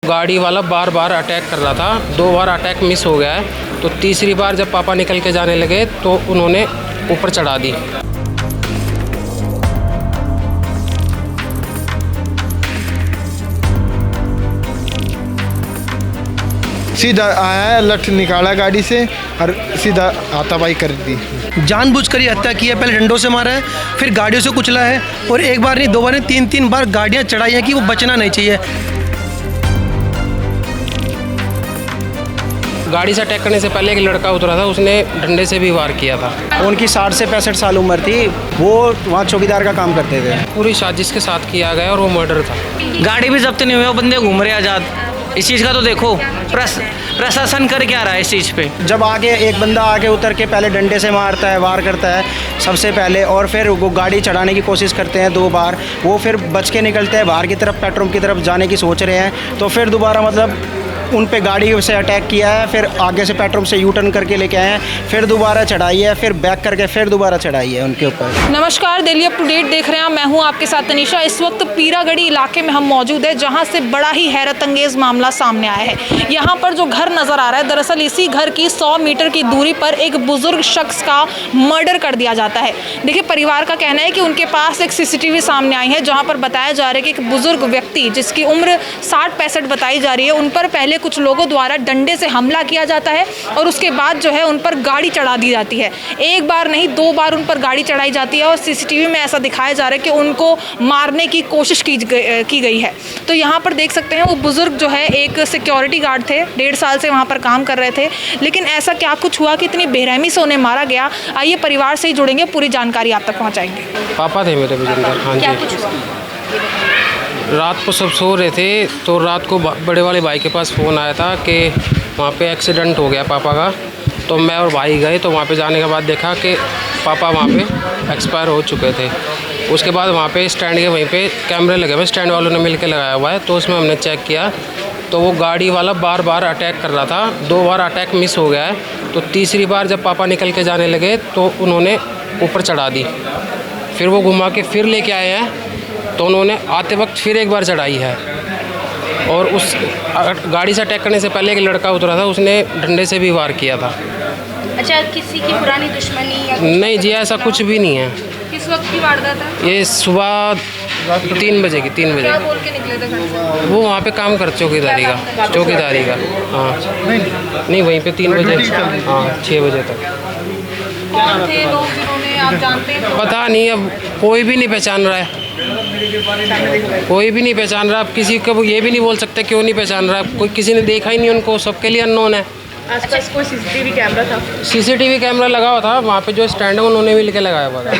गाड़ी वाला बार बार अटैक कर रहा था, 2 बार अटैक मिस हो गया है। तो तीसरी बार जब पापा निकल के जाने लगे तो उन्होंने ऊपर चढ़ा दी। सीधा आया, लठ निकाला गाड़ी से और सीधा हाथापाई कर दी। जानबूझकर ये हत्या की है। पहले डंडों से मारा है, फिर गाड़ियों से कुचला है और एक बार नहीं, 2 बार नहीं, 3 बार गाड़ियां चढ़ाई हैं कि वो बचना नहीं चाहिए। गाड़ी से अटैक करने से पहले एक लड़का उतरा था, उसने डंडे से भी वार किया था। उनकी 60 से 65 साल उम्र थी। वो वहाँ चौकीदार का काम करते थे। पूरी साजिश के साथ किया गया और वो मर्डर था। गाड़ी भी जब्त नहीं हुई, वो बंदे घूम रहे आज़ाद। इस चीज़ का तो देखो प्रशासन कर क्या रहा है इस चीज़ पे। जब आगे एक बंदा आगे उतर के पहले डंडे से मारता है, वार करता है सबसे पहले, और फिर वो गाड़ी चढ़ाने की कोशिश करते हैं 2 बार, वो फिर बच के निकलते हैं बाहर की तरफ, पेट्रोल की तरफ जाने की सोच रहे हैं, तो फिर दोबारा मतलब उन पे गाड़ी से अटैक किया है। फिर आगे से पेट्रोल से यू टर्न करके लेके आए हैं, फिर दोबारा चढ़ाई है, फिर बैक करके फिर दोबारा चढ़ाई है उनके ऊपर। नमस्कार, दिल्ली अप टू डेट देख रहे हैं, मैं हूं आपके साथ तनीषा। इस वक्त पीरागढ़ी इलाके में हम मौजूद है, जहां से बड़ा ही हैरत अंगेज मामला सामने आया है। यहां पर जो घर नजर आ रहा है, दरअसल इसी घर की 100 मीटर की दूरी पर एक बुजुर्ग शख्स का मर्डर कर दिया जाता है। देखिए, परिवार का कहना है कि उनके पास एक CCTV सामने आई है, जहाँ पर बताया जा रहा है कि एक बुजुर्ग व्यक्ति जिसकी उम्र 60-65 बताई जा रही है, उन पर पहले कुछ लोगों द्वारा डंडे से हमला किया जाता है और उसके बाद जो है उन पर गाड़ी चढ़ा दी जाती है। एक बार नहीं, 2 बार उन पर गाड़ी चढ़ाई जाती है और CCTV में ऐसा दिखाया जा रहा है कि उनको मारने की कोशिश की गई है। तो यहाँ पर देख सकते हैं, वो बुजुर्ग जो है एक सिक्योरिटी गार्ड थे, 1.5 साल से वहाँ पर काम कर रहे थे। लेकिन ऐसा क्या कुछ हुआ कि इतनी बेरहमी से उन्हें मारा गया? आइए परिवार से ही जुड़ेंगे, पूरी जानकारी आप तक पहुँचाएंगे। पापा थे मेरे बुजुर्ग। हाँ जी। रात को सब सो रहे थे, तो रात को बड़े वाले भाई के पास फ़ोन आया था कि वहाँ पे एक्सीडेंट हो गया पापा का। तो मैं और भाई गए, तो वहाँ पे जाने के बाद देखा कि पापा वहाँ पे एक्सपायर हो चुके थे। उसके बाद वहाँ पे स्टैंड के वहीं पे कैमरे लगे हुए, स्टैंड वालों ने मिल के लगाया हुआ है, तो उसमें हमने चेक किया तो वो गाड़ी वाला बार बार अटैक कर रहा था, 2 बार अटैक मिस हो गया है। तो तीसरी बार जब पापा निकल के जाने लगे तो उन्होंने ऊपर चढ़ा दी। फिर वो घुमा के फिर लेके आए हैं, तो उन्होंने आते वक्त फिर एक बार चढ़ाई है। और उस गाड़ी से अटैक करने से पहले एक लड़का उतरा था, उसने डंडे से भी वार किया था। अच्छा, किसी की पुरानी दुश्मनी या नहीं जी, ऐसा कुछ भी नहीं है। किस वक्त की वारदात है? ये सुबह 3 बजे की। 3 बजे क्या बोल के निकले थे घर से? वो वहाँ पे काम कर चौकीदारी का। हाँ नहीं, वहीं पे 3 बजे, हाँ 6 बजे तक। कौन थे लोग जिन्होंने, आप जानते हैं? पता नहीं, अब कोई भी नहीं पहचान रहा है, कोई भी नहीं पहचान रहा। अब किसी को ये भी नहीं बोल सकते क्यों नहीं पहचान रहा, कोई किसी ने देखा ही नहीं उनको, सबके लिए अननोन है। आसपास कोई CCTV कैमरा था? CCTV कैमरा लगा हुआ था वहाँ पे, जो स्टैंड है उन्होंने मिल के लगाया हुआ था।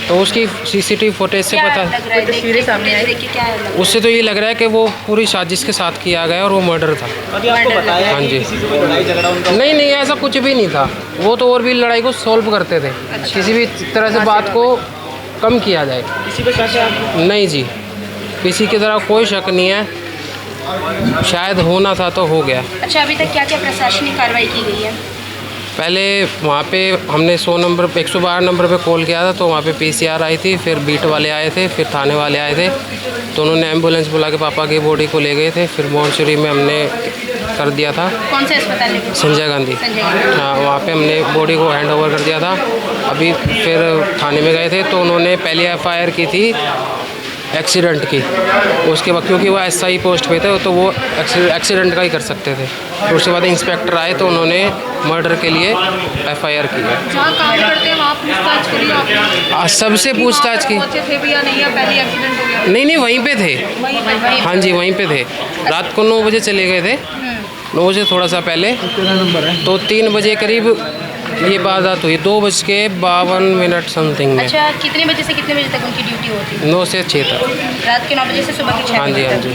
तो उसकी CCTV फुटेज से पता, तस्वीरें सामने आई, देखिए क्या है? उससे तो ये लग रहा है कि वो पूरी साजिश के साथ किया गया और वो मर्डर था। अभी आपको बताया हाँ जी। लड़ाई झगड़ा उनका? नहीं, ऐसा कुछ भी नहीं था। वो तो और भी लड़ाई को सॉल्व करते थे, किसी भी तरह से बात को कम किया जाए। किसी पे शक है आपको? नहीं जी, किसी की तरह कोई शक नहीं है, शायद होना था तो हो गया। अच्छा, अभी तक क्या क्या प्रशासनिक कार्रवाई की गई है? पहले वहाँ पे हमने 112 नंबर पे कॉल किया था, तो वहाँ पे PCR आई थी, फिर बीट वाले आए थे, फिर थाने वाले आए थे, तो उन्होंने एम्बुलेंस बुला के पापा की बॉडी को ले गए थे। फिर मोर्चरी में हमने कर दिया था। कौन से अस्पताल में? संजय गांधी। हाँ, वहाँ पे हमने बॉडी को हैंड ओवर कर दिया था। अभी फिर थाने में गए थे, तो उन्होंने पहले FIR की थी एक्सीडेंट की। उसके बाद क्योंकि वो SI पोस्ट पे थे, तो वो एक्सीडेंट का ही कर सकते थे। तो उसके बाद इंस्पेक्टर आए, तो उन्होंने मर्डर के लिए FIR की है। जहाँ काम करते हैं वहाँ पूछताछ करी आपने? सबसे पूछताछ की। पहुँचे थे भी या नहीं, या पहले एक्सीडेंट हो गया? नहीं, वहीं पे थे। हाँ जी, वहीं पे थे। रात को 9 बजे चले गए थे, 9 बजे थोड़ा सा पहले, तो 3 बजे करीब ये वारदात हुई, 2:52 समथिंग में। अच्छा, कितने बजे से कितने बजे तक उनकी ड्यूटी होती है? 9 से 6 तक। रात के 9 बजे से सुबह के 6 हाँ जी, बजे हाँ तक? जी।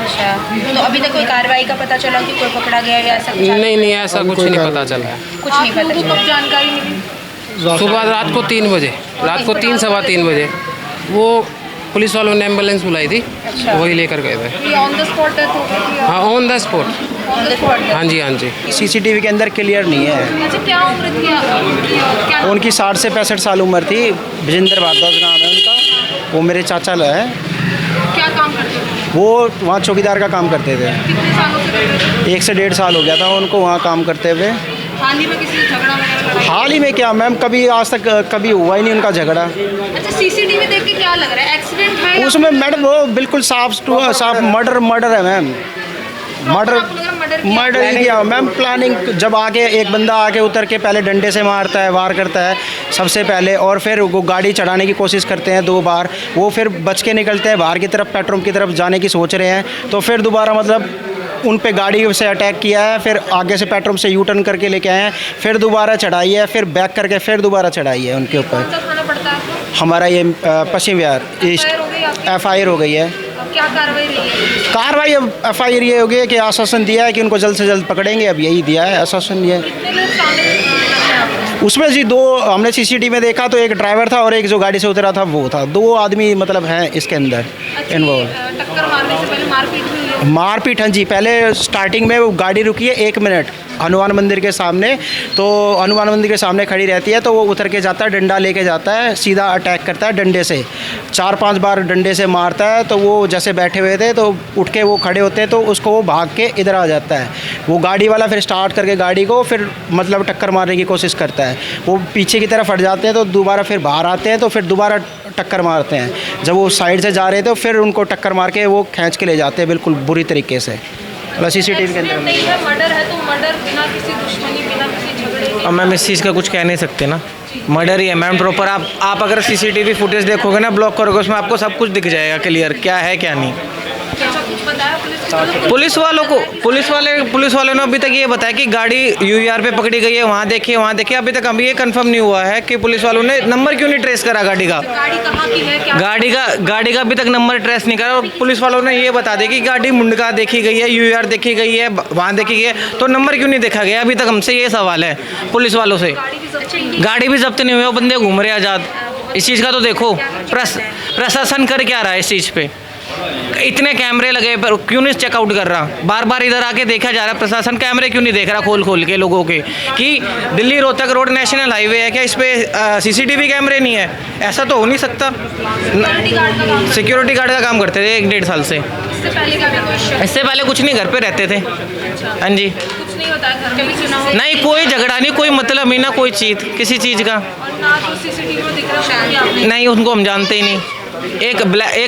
अच्छा, तो अभी तक कोई कार्रवाई का पता चला कि कोई पकड़ा गया या ऐसा कुछ? नहीं, ऐसा कुछ नहीं पता चला। कुछ नहीं पता चला। कब जानकारी मिली? सुबह रात को 3 बजे, रात को 3 सवा 3 बजे वो पुलिस वालों ने एम्बुलेंस बुलाई थी, वही लेकर गए थे। ये ऑन द स्पॉट डेथ हो गई थी? हाँ, on the spot. On the spot? हाँ जी, हाँ जी। CCTV के अंदर क्लियर नहीं है। अच्छा, क्या उम्र थी उनकी? क्या उनकी 60 से 65 साल उम्र थी। विजेंद्र भारद्वाज नाम है उनका, वो मेरे चाचा है। क्या क्या काम करते थे? वो वहाँ चौकीदार का काम करते थे। कितने सालों से कर रहे थे? 1 से 1.5 साल हो गया था उनको वहाँ काम करते हुए। हाल ही में किसी से झगड़ा वगैरह लड़ा? हाल ही में क्या मैम, कभी आज तक कभी हुआ ही नहीं उनका झगड़ा। अच्छा, सीसीटीवी देख के क्या लग रहा है, एक्सीडेंट है या उसमें मैडम वो बिल्कुल साफ मर्डर है मैम। मर्डर ही किया मैम। प्लानिंग, जब आके एक बंदा आके उतर के पहले डंडे से मारता है, वार करता है सबसे पहले, और फिर वो गाड़ी चढ़ाने की कोशिश करते हैं 2 बार। वो फिर बच के निकलते हैं बाहर की तरफ, पेट्रोल की तरफ जाने की सोच रहे हैं, तो फिर दोबारा मतलब उन पे गाड़ी से अटैक किया है। फिर आगे से पेट्रोल से यू टर्न करके लेके आए हैं, फिर दोबारा चढ़ाई है, फिर बैक करके फिर दोबारा चढ़ाई है उनके ऊपर। कौन सा थाना पड़ता है आपको? हमारा ये पश्चिम विहार ईस्ट FIR हो गई आपकी? FIR हो गई है। अब क्या कार्रवाई रही है? कार्रवाई अब FIR ये हो गई है कि आश्वासन दिया है कि उनको जल्द से जल्द पकड़ेंगे। अब यही दिया है आश्वासन। ये कितने लोग शामिल हैं आपको? उसमें जी 2 हमने CCTV में देखा, तो एक ड्राइवर था और एक जो गाड़ी से उतरा था वो था। 2 आदमी मतलब हैं इसके अंदर इन्वॉल्व। टक्कर मारने से पहले मारपीट भी हुई है? मारपीट, हाँ जी। पहले स्टार्टिंग में वो गाड़ी रुकी है 1 मिनट हनुमान मंदिर के सामने, तो हनुमान मंदिर के सामने खड़ी रहती है, तो वो उतर के जाता है, डंडा लेके जाता है, सीधा अटैक करता है डंडे से। 4-5 बार डंडे से मारता है। तो वो जैसे बैठे हुए थे तो उठ के वो खड़े होते हैं, तो उसको वो भाग के इधर आ जाता है। वो गाड़ी वाला फिर स्टार्ट करके गाड़ी को फिर मतलब टक्कर मारने की कोशिश करता है। वो पीछे की तरफ हट जाते हैं, तो दोबारा फिर बाहर आते हैं, तो फिर दोबारा टक्कर मारते हैं। जब वो साइड से जा रहे थे, तो फिर उनको टक्कर मार के वो खींच के ले जाते हैं बिल्कुल बुरी तरीके से। CCTV के अंदर नहीं है, मर्डर है तो मर्डर बिना किसी दुश्मनी, बिना किसी झगड़े के। अब मैम इस चीज़ का कुछ कह नहीं सकते ना, मर्डर ही है मैम प्रॉपर। आप अगर CCTV फुटेज देखोगे ना, ब्लॉक करोगे, उसमें आपको सब कुछ दिख जाएगा क्लियर, क्या है क्या नहीं। क्या कुछ बताया पुलिस वालों ने अभी तक ये बताया कि गाड़ी UER पे पकड़ी गई है, वहाँ देखिए अभी तक अभी ये कंफर्म नहीं हुआ है कि पुलिस वालों ने नंबर क्यों नहीं ट्रेस करा गाड़ी का। गाड़ी कहाँ की है, क्या गाड़ी का अभी तक नंबर ट्रेस नहीं करा, और पुलिस वालों ने ये बता दिया कि गाड़ी मुंडका देखी गई है, UER देखी गई है, वहाँ देखी गई है, तो नंबर क्यों नहीं देखा गया अभी तक? हमसे ये सवाल है पुलिस वालों से। गाड़ी भी जब्त नहीं हुई, वो बंदे घूम रहे आज़ाद। इस चीज़ का तो देखो, प्रशासन कर क्या रहा है इस चीज़ पे? इतने कैमरे लगे पर क्यों नहीं चेकआउट कर रहा? बार बार इधर आके देखा जा रहा है, प्रशासन कैमरे क्यों नहीं देख रहा खोल के लोगों के कि Delhi Rohtak road national highway है, क्या इस पे CCTV कैमरे नहीं है? ऐसा तो हो नहीं सकता। सिक्योरिटी गार्ड का काम करते थे 1-1.5 साल से। इससे पहले कुछ नहीं, घर पे रहते थे। हाँ जी, कुछ नहीं होता है घर में, भी चुनाव नहीं कोई झगड़ा नहीं, कोई मतलब ही ना कोई चीज़ किसी चीज़ का। और ना तो CCTV में दिख रहा है नहीं, उनको हम जानते ही नहीं। एक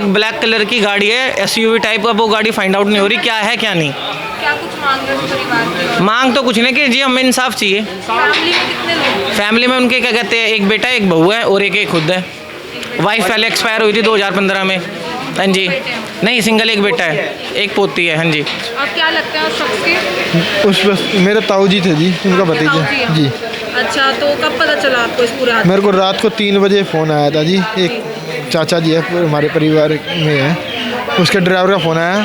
ब्लैक कलर की गाड़ी है, SUV टाइप का, वो गाड़ी फाइंड आउट नहीं हो रही क्या है क्या नहीं। क्या कुछ मांग रहे हो परिवार की? मांग तो कुछ नहीं कि जी हमें इंसाफ चाहिए। फैमिली में कितने लोग? फैमिली में उनके क्या कहते हैं, एक बेटा एक बहू है और एक खुद है। वाइफ पहले एक्सपायर हुई थी 2015 में। हाँ जी, नहीं सिंगल एक बेटा है, एक पोती है। हाँ जी। अब क्या लगता है उस शख्स के? उस बस मेरे ताऊ जी थे जी, उनका भतीजा जी। अच्छा, तो कब पता चला आपको इस पूरे हादसे? मेरे को रात को 3 बजे फ़ोन आया था जी। एक चाचा जी है हमारे परिवार में है, उसके ड्राइवर का फ़ोन आया।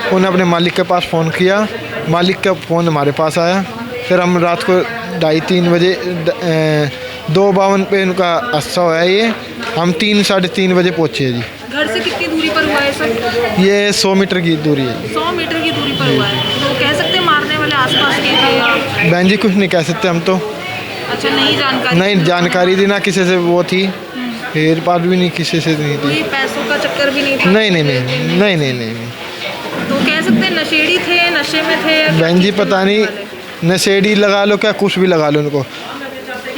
उन्होंने अपने मालिक के पास फ़ोन किया, मालिक का फ़ोन हमारे पास आया। फिर हम रात को 2:30-3 बजे 2:52 पे उनका हादसा हुआ है। ये हम 3-3:30 बजे पहुँचे जी। घर से कितनी दूरी पर हुआ है सब? ये 100 मीटर की दूरी है जी। 100 मीटर की दूरी पर हुआ है। तो कह सकते हैं मारने वाले आसपास के थे या? बहन जी कुछ नहीं कह सकते हम तो। अच्छा, नहीं जानकारी थी ना किसी से, वो थी हेर पार भी नहीं, किसी से नहीं कोई थी। पैसों का चक्कर भी नहीं था? नहीं। तो कह सकते हैं नशेड़ी थे, नशे में थे या बहन जी पता नहीं, नशेड़ी लगा लो क्या कुछ भी लगा लो उनको,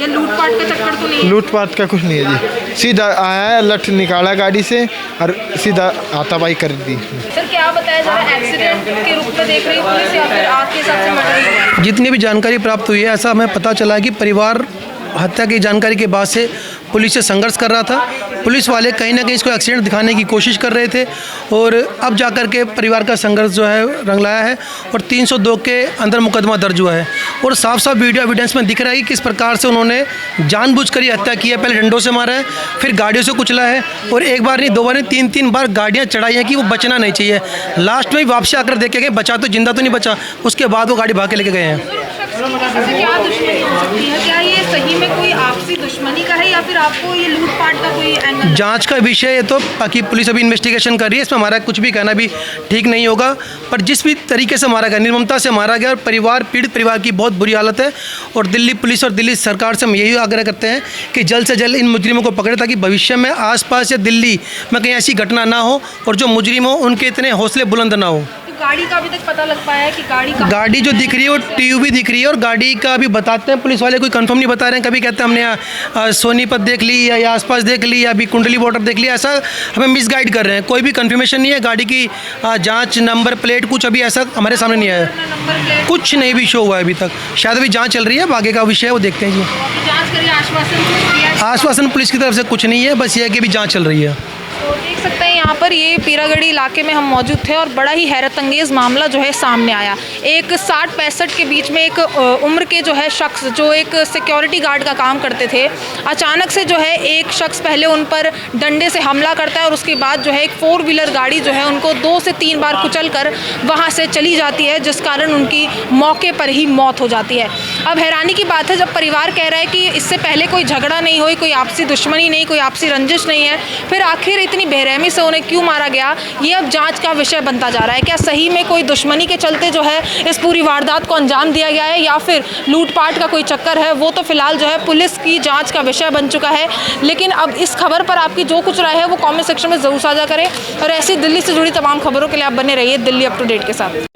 या लूटपाट का चक्कर तो नहीं? लूटपाट का कुछ नहीं है जी। सीधा आया है, लठ निकाला गाड़ी से और सीधा हाथापाई कर दी। सर क्या बताया जा रहा है, एक्सीडेंट के रूप में देख रही है पुलिस या फिर आग के हिसाब से मर्डर हुआ है? जितनी भी जानकारी प्राप्त हुई है, ऐसा हमें पता चला है कि परिवार हत्या की जानकारी के बाद से पुलिस से संघर्ष कर रहा था। पुलिस वाले कहीं ना कहीं इसको एक्सीडेंट दिखाने की कोशिश कर रहे थे, और अब जाकर के परिवार का संघर्ष जो है रंग लाया है, और 302 के अंदर मुकदमा दर्ज हुआ है। और साफ साफ वीडियो एविडेंस में दिख रहा है कि किस प्रकार से उन्होंने जानबूझकर ये हत्या की है। पहले डंडों से मारा है, फिर गाड़ियों से कुचला है, और एक बार नहीं, 2 बार नहीं, 3-3 बार गाड़ियाँ चढ़ाई हैं कि वो बचना नहीं चाहिए। लास्ट में वापसी आकर देखे गए, बचा तो जिंदा तो नहीं बचा, उसके बाद वो गाड़ी भाग के लेके गए हैं। क्या दुश्मनी हो सकती है? क्या ये सही में कोई आपसी दुश्मनी का है या फिर आपको ये लूटपाट का कोई एंगल? जांच का विषय है, तो बाकी पुलिस अभी इन्वेस्टिगेशन कर रही है, इसमें हमारा कुछ भी कहना भी ठीक नहीं होगा। पर जिस भी तरीके से मारा गया, निर्ममता से मारा गया, और परिवार, पीड़ित परिवार की बहुत बुरी हालत है। और दिल्ली पुलिस और दिल्ली सरकार से हम यही आग्रह करते हैं कि जल्द से जल्द इन मुजरिमों को पकड़े, ताकि भविष्य में आसपास या दिल्ली में कहीं ऐसी घटना ना हो और जो मुजरिम हो उनके इतने हौसले बुलंद ना हो। गाड़ी का अभी तक पता लग पाया है कि गाड़ी जो दिख रही है वो टीयूवी दिख रही है, और गाड़ी का अभी बताते हैं पुलिस वाले, कोई कंफर्म नहीं बता रहे हैं। कभी कहते हैं हमने सोनीपत देख ली या आसपास देख ली या अभी कुंडली बॉर्डर देख लिया, ऐसा हमें मिसगाइड कर रहे हैं। कोई भी कंफर्मेशन नहीं है। गाड़ी की जांच, नंबर प्लेट, कुछ अभी ऐसा हमारे सामने नहीं आया, कुछ नहीं भी शो हुआ है अभी तक। शायद अभी जाँच चल रही है, आगे का विषय है वो देखते हैं जी। आश्वासन पुलिस की तरफ से कुछ नहीं है, बस ये है कि अभी जाँच चल रही है। तो देख सकते हैं यहाँ पर ये पीरागढ़ी इलाके में हम मौजूद थे और बड़ा ही हैरत अंगेज़ मामला जो है सामने आया। एक 60-65 के बीच में एक उम्र के जो है शख्स, जो एक सिक्योरिटी गार्ड का काम करते थे, अचानक से जो है एक शख्स पहले उन पर डंडे से हमला करता है और उसके बाद जो है एक 4 व्हीलर गाड़ी जो है उनको 2 से 3 बार कुचल कर वहाँ से चली जाती है, जिस कारण उनकी मौके पर ही मौत हो जाती है। अब हैरानी की बात है, जब परिवार कह रहा है कि इससे पहले कोई झगड़ा नहीं हुई, कोई आपसी दुश्मनी नहीं, कोई आपसी रंजिश नहीं है, फिर आखिर इतनी बेरहमी से उन्हें क्यों मारा गया, ये अब जांच का विषय बनता जा रहा है। क्या सही में कोई दुश्मनी के चलते जो है इस पूरी वारदात को अंजाम दिया गया है या फिर लूटपाट का कोई चक्कर है, वो तो फिलहाल जो है पुलिस की जांच का विषय बन चुका है। लेकिन अब इस खबर पर आपकी जो कुछ राय है वो कमेंट सेक्शन में ज़रूर साझा करें और ऐसी दिल्ली से जुड़ी तमाम खबरों के लिए आप बने रहिए दिल्ली अप टू डेट के साथ।